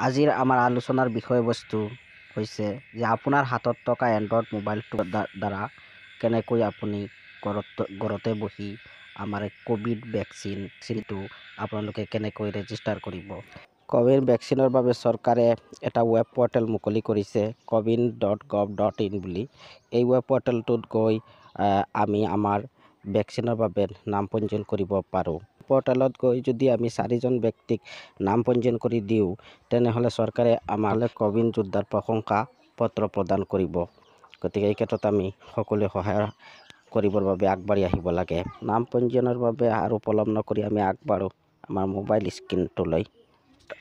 আজিৰ আমাৰ আলোচনাৰ বিষয়বস্তু হৈছে যে আপোনাৰ হাতত থকা এণ্ড্ৰইড মোবাইলটোৰ দ্বাৰা কেনেকৈ আপুনি ঘৰতে বহি আমাৰ ক'ভিড ভেকচিনটো আপোনালোকে কেনেকৈ ৰেজিষ্টাৰ কৰিব। ক'ভিড ভেকচিনৰ বাবে চৰকাৰে এটা ৱেব পৰ্টেল মুকলি কৰিছে cowin.gov.in বুলি। এই ৱেব পৰ্টেলটোত গৈ আমি আমাৰ ভেকচিনৰ বাবে নাম পঞ্জীয়ন কৰিব পাৰোঁ। পৰ্টেলত গৈ যদি আমি 4জন ব্যক্তিক নাম পঞ্জীয়ন কৰি দিওঁ তেনেহ'লে চৰকাৰে আমালৈ ক'ভিড যোদ্ধাৰ প্ৰশংসা পত্ৰ প্ৰদান কৰিব। গতিকে এই ক্ষেত্ৰত আমি সকলোৱে সহায় কৰিবৰ বাবে আগবাঢ়ি আহিব লাগে। নাম পঞ্জীয়নৰ বাবে আৰু পলম নকৰি আমি আগবাঢ়ো আমাৰ মোবাইল স্ক্ৰীনটোলৈ।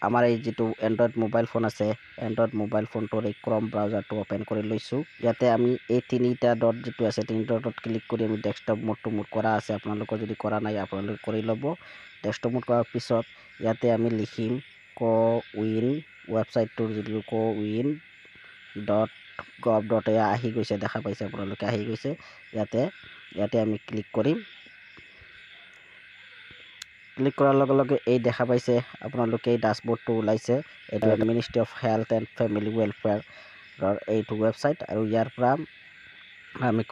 আমাৰ এই যিটো এণ্ড্ৰইড মোবাইল ফোন আছে, এণ্ড্ৰইড মোবাইল ফোনটোৰ এই ক্ৰম ব্ৰাউজাৰটো অ'পেন কৰি লৈছোঁ। ইয়াতে আমি এই 3টা ডট যিটো আছে 3 ডটত ক্লিক কৰি আমি ডেস্কটপ মোডটো মোৰ কৰা আছে, আপোনালোকৰ যদি কৰা নাই আপোনালোকে কৰি ল'ব। ডেস্কটপ মোড কৰাৰ পিছত ইয়াতে আমি লিখিম ক'উইন ৱেবছাইটটোৰ যিটো cowin.gov.in আহি গৈছে, দেখা পাইছে আপোনালোকে আহি গৈছে। ইয়াতে আমি ক্লিক কৰিম। ক্লিক কৰাৰ লগে লগে এই দেখা পাইছে আপোনালোকে এই ডাছবৰ্ডটো ওলাইছে। এইটো ministry of health and family ৱেলফেয়াৰৰ এইটো ৱেবছাইট আৰু ইয়াৰ পৰা আমি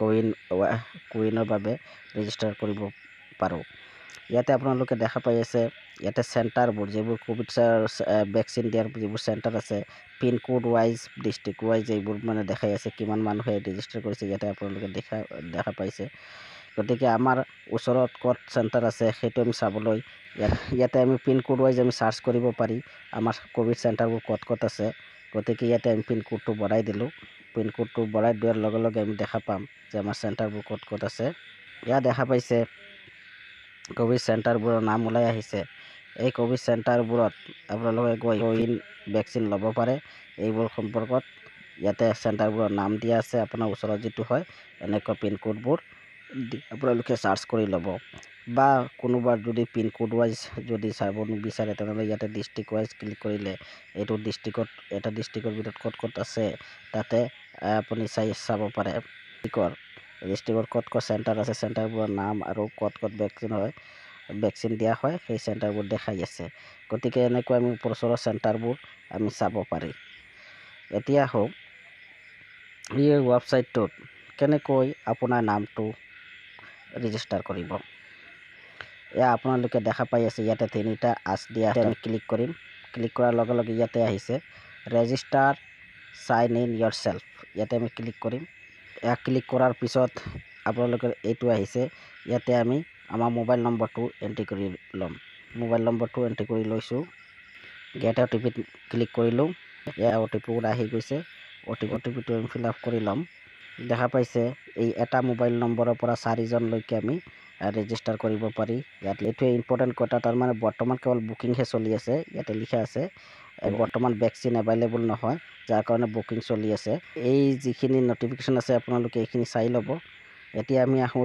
ক'উইনৰ বাবে ৰেজিষ্টাৰ কৰিব পাৰোঁ। ইয়াতে আপোনালোকে দেখা পাই আছে ইয়াতে চেণ্টাৰবোৰ যিবোৰ ক'ভিড ভেকচিন দিয়াৰ যিবোৰ চেণ্টাৰ আছে পিনক'ড ৱাইজ ডিষ্ট্ৰিক্ট ৱাইজ এইবোৰ মানে দেখাই আছে কিমান মানুহে ৰেজিষ্টাৰ কৰিছে। ইয়াতে আপোনালোকে দেখা পাইছে। গতিকে আমাৰ ওচৰত ক'ত চেণ্টাৰ আছে সেইটো আমি চাবলৈ ইয়াতে আমি পিনক'ড ৱাইজ আমি চাৰ্চ কৰিব পাৰি আমাৰ ক'ভিড চেণ্টাৰবোৰ ক'ত আছে। গতিকে ইয়াতে আমি পিনক'ডটো বঢ়াই দিলোঁ। পিনক'ডটো বঢ়াই দিয়াৰ লগে লগে আমি দেখা পাম যে আমাৰ চেণ্টাৰবোৰ ক'ত আছে। ইয়াত দেখা পাইছে ক'ভিড চেণ্টাৰবোৰৰ নাম ওলাই আহিছে। এই ক'ভিড চেণ্টাৰবোৰত আপোনালোকে গৈ ক'ভিড ভেকচিন ল'ব পাৰে। এইবোৰ সম্পৰ্কত ইয়াতে চেণ্টাৰবোৰৰ নাম দিয়া আছে। আপোনাৰ ওচৰত যিটো হয় এনেকুৱা পিনক'ডবোৰ আপোনালোকে চাৰ্চ কৰি ল'ব বা কোনোবাৰ যদি পিনক'ড ৱাইজ যদি চাব নিবিচাৰে তেনেহ'লে ইয়াতে ডিষ্ট্ৰিক্ট ৱাইজ ক্লিক কৰিলে এইটো এটা ডিষ্ট্ৰিক্টৰ ভিতৰত ক'ত আছে তাতে আপুনি চাব পাৰে। ডিষ্ট্ৰিক্টৰ ক'ত চেণ্টাৰ আছে, চেণ্টাৰবোৰৰ নাম আৰু ক'ত ভেকচিন দিয়া হয় সেই চেণ্টাৰবোৰ দেখাই আছে। গতিকে এনেকৈ আমি ওচৰৰ চেণ্টাৰবোৰ আমি চাব পাৰি। এতিয়া হওক এই ৱেবছাইটটোত কেনেকৈ আপোনাৰ নামটো ৰেজিষ্টাৰ কৰিব। এয়া আপোনালোকে দেখা পাই আছে ইয়াতে 3টা আঁচ দিয়া আছে। আমি ক্লিক কৰিম। ক্লিক কৰাৰ লগে লগে ইয়াতে আহিছে register sign in your self. ইয়াতে আমি ক্লিক কৰিম। এয়া ক্লিক কৰাৰ পিছত আপোনালোকৰ এইটো আহিছে। ইয়াতে আমি আমাৰ মোবাইল নম্বৰটো এণ্ট্ৰি কৰি ল'ম। মোবাইল নম্বৰটো এণ্ট্ৰি কৰি লৈছোঁ। গেট অ'টিপিত ক্লিক কৰিলোঁ। এয়া অ'টিপিবোৰ আহি গৈছে। অ'টিপিটো আমি ফিল আপ কৰি ল'ম। দেখা পাইছে এই এটা মোবাইল নম্বৰৰ পৰা 4জনলৈকে আমি ৰেজিষ্টাৰ কৰিব পাৰি। ইয়াত এইটোৱে ইম্পৰ্টেণ্ট কথা, তাৰমানে বৰ্তমান কেৱল বুকিংহে চলি আছে। ইয়াতে লিখা আছে বৰ্তমান ভেকচিন এভেইলেবল নহয়, যাৰ কাৰণে বুকিং চলি আছে। এই যিখিনি নটিফিকেশ্যন আছে আপোনালোকে এইখিনি চাই ল'ব। এতিয়া আমি আহোঁ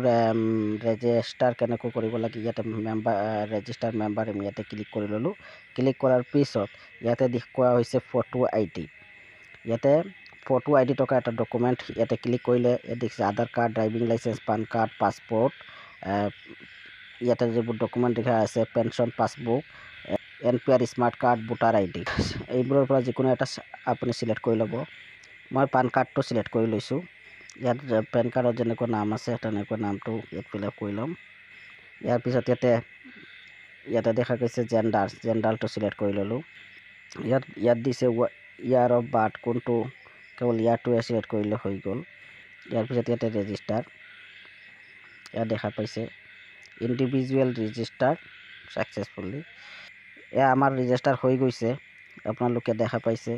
ৰেজিষ্টাৰ কেনেকৈ কৰিব লাগে। ইয়াতে ৰেজিষ্টাৰ মেম্বাৰ আমি ইয়াতে ক্লিক কৰি ল'লোঁ। ক্লিক কৰাৰ পিছত ইয়াতে দেখুওৱা হৈছে ফটো ID। ইয়াতে ফটো ID থকা এটা ডকুমেণ্ট ইয়াতে ক্লিক কৰিলে ইয়াত দেখিছে Aadhaar card, driving licence, PAN card, passport, ইয়াতে যিবোৰ ডকুমেণ্ট দেখা আছে pension passbook, NPR smart card, voter ID এইবোৰৰ পৰা যিকোনো এটা আপুনি চিলেক্ট কৰি ল'ব। মই পান কাৰ্ডটো চিলেক্ট কৰি লৈছোঁ। ইয়াত পেন কাৰ্ডত যেনেকুৱা নাম আছে তেনেকুৱা নামটো ইয়াত ফিল আপ কৰি ল'ম। ইয়াৰ পিছত ইয়াতে দেখা গৈছে জেণ্ডাৰটো চিলেক্ট কৰি ল'লোঁ। ইয়াত দিছে ইয়াৰ অফ বাৰ্থ কোনটো, কেৱল ইয়াৰটোৱে চিলেক্ট কৰিলে হৈ গ'ল। ইয়াৰ পিছত ইয়াতে ৰেজিষ্টাৰ ইয়াত দেখা পাইছে ইণ্ডিভিজুৱেল ৰেজিষ্টাৰ ছাকচেছফুলি। এয়া আমাৰ ৰেজিষ্টাৰ হৈ গৈছে। আপোনালোকে দেখা পাইছে।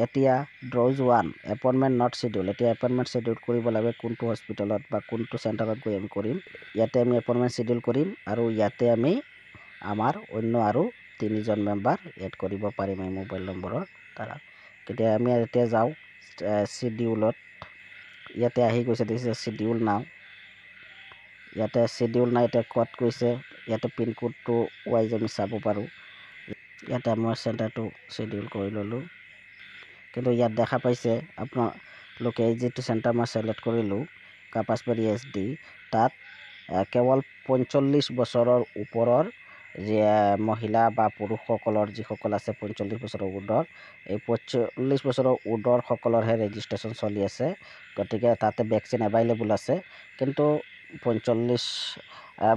এতিয়া ড্ৰজ 1 এপইণ্টমেণ্ট নট শ্বেডিউল। এতিয়া এপইণ্টমেণ্ট শ্বেডিউল কৰিব লাগে কোনটো হস্পিটেলত বা কোনটো চেণ্টাৰত গৈ আমি কৰিম। ইয়াতে আমি এপইণ্টমেণ্ট শ্বেডিউল কৰিম আৰু ইয়াতে আমি আমাৰ অন্য আৰু 3জন মেম্বাৰ এড কৰিব পাৰিম এই মোবাইল নম্বৰৰ দ্বাৰা। তেতিয়া আমি এতিয়া যাওঁ শ্বেডিউলত। ইয়াতে আহি গৈছে দেখিছে শ্বেডিউল নাও। ইয়াতে শ্বেডিউল নাই এতিয়া ক'ত গৈছে। ইয়াতে পিনক'ডটো ৱাইজ আমি চাব পাৰোঁ। ইয়াতে আমাৰ চেণ্টাৰটো শ্বেডিউল কৰি ল'লোঁ। কিন্তু ইয়াত দেখা পাইছে আপোনালোকে এই যিটো চেণ্টাৰ মই ছিলেক্ট কৰিলোঁ কাপাসবাৰী SD, তাত কেৱল 45 বছৰৰ ওপৰৰ যে মহিলা বা পুৰুষসকলৰ যিসকল আছে 45 বছৰৰ উৰ্ধৰ, এই 45 বছৰৰ উৰ্ধৰ সকলৰহে ৰেজিষ্ট্ৰেশ্যন চলি আছে। গতিকে তাতে ভেকচিন এভেইলেবল আছে, কিন্তু 45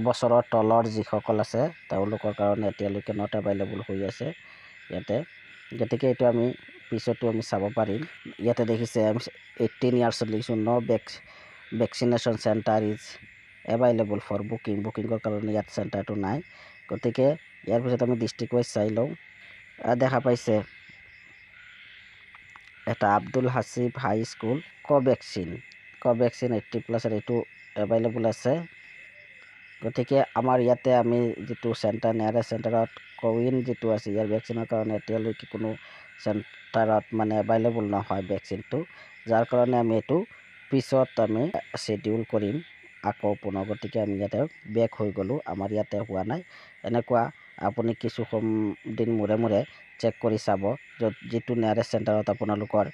বছৰৰ তলৰ যিসকল আছে তেওঁলোকৰ কাৰণে এতিয়ালৈকে নট এভেইলেবল হৈ আছে ইয়াতে। গতিকে এইটো আমি পিছতো আমি চাব পাৰিম। ইয়াতে দেখিছে 18 ইয়াৰ্ছ লিখিছোঁ, no vaccination centre is available for বুকিঙৰ কাৰণে ইয়াত চেণ্টাৰটো নাই। গতিকে ইয়াৰ পিছত আমি ডিষ্ট্ৰিক্ট ৱাইজ চাই লওঁ। দেখা পাইছে এটা আব্দুল হাছিব হাই স্কুল কোভেক্সিন 80+ এইটো এভেইলেবল আছে। গতিকে আমাৰ ইয়াতে আমি যিটো চেণ্টাৰ নিয়াৰেষ্ট চেণ্টাৰত কোৱিন যিটো আছে ইয়াৰ ভেকচিনৰ কাৰণে এতিয়ালৈকে কোনো চেণ্টাৰত মানে এভেইলেবল নহয় ভেকচিনটো, যাৰ কাৰণে আমি এইটো পিছত আমি শ্বেডিউল কৰিম আকৌ পুনৰ। গতিকে আমি ইয়াতে বেক হৈ গ'লোঁ, আমাৰ ইয়াতে হোৱা নাই। এনেকুৱা আপুনি কিছু দিন মূৰে মূৰে চেক কৰি চাব, যিটো নিয়াৰেষ্ট চেণ্টাৰত আপোনালোকৰ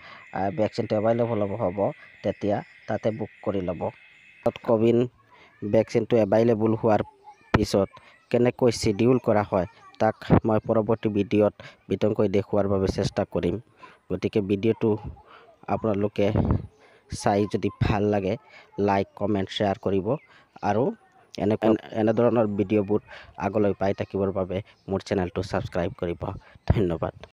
ভেকচিনটো এভেইলেবল হ'ব তেতিয়া তাতে বুক কৰি ল'ব। কোৱিন ভেকচিনটো এভেইলেবল হোৱাৰ পিছত কেনেকৈ শ্বেডিউল কৰা হয় তাক মই পৰৱৰ্তী ভিডিঅ'ত বিতংকৈ দেখুওৱাৰ বাবে চেষ্টা কৰিম। গতিকে ভিডিঅ'টো আপোনালোকে চাই যদি ভাল লাগে লাইক, কমেণ্ট, শ্বেয়াৰ কৰিব আৰু এনেধৰণৰ ভিডিঅ'বোৰ আগলৈ পাই থাকিবৰ বাবে মোৰ চেনেলটো ছাবস্ক্ৰাইব কৰিব। ধন্যবাদ।